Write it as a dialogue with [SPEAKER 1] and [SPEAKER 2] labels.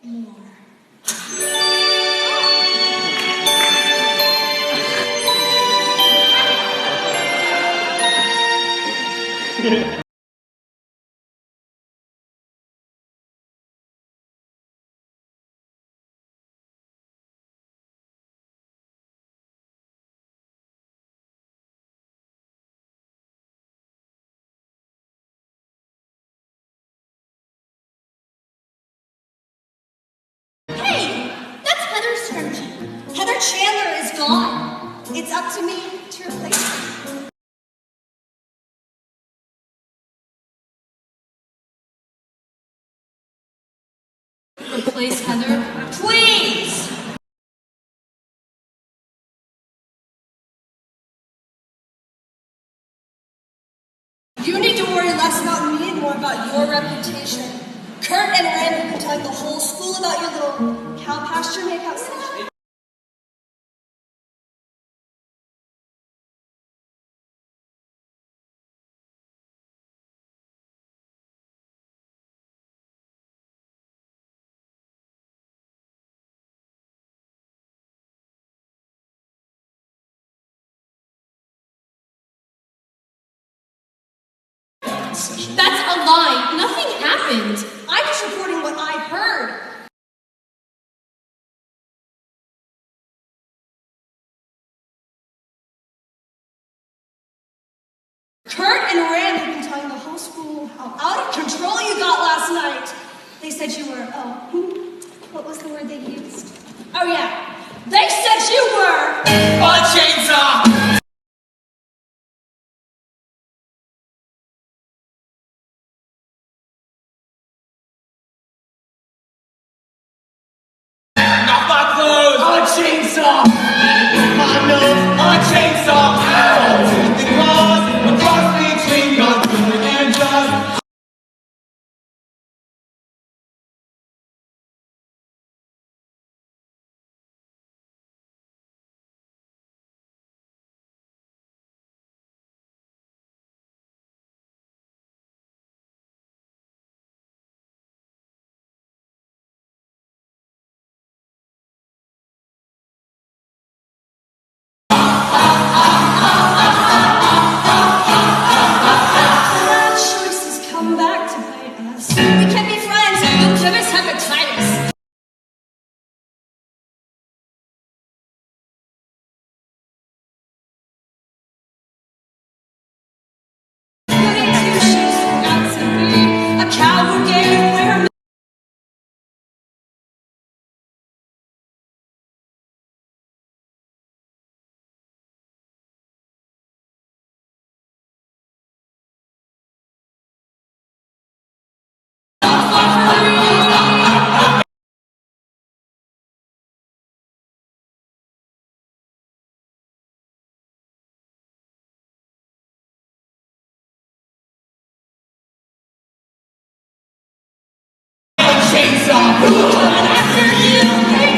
[SPEAKER 1] more. Hey, that's Heather Scrimshaw. Heather Chandler is gone. It's up to me to replace her.
[SPEAKER 2] Replace Heather?
[SPEAKER 1] Please! You need to worry less about me and more about your reputation. Kurt and Rand have been telling the whole school about your little cow pasture makeout session.
[SPEAKER 2] That's a lie. Nothing happened.
[SPEAKER 1] I'm just reporting what I heard. Kurt and Rand have been telling the whole school how out of control you got last night. They said you were, what was the word they used? Oh yeah, they said you were
[SPEAKER 3] A chainsaw! Knock my clothes! A chainsaw! My nose! A chainsaw! The claws! A cross between Godzilla and Jaws!
[SPEAKER 1] bad choices come back to bite us. We can be friends, you'll give us hepatitis. Goody two shoes forgot to be a cow who gave away her
[SPEAKER 3] Chainsaw! After you!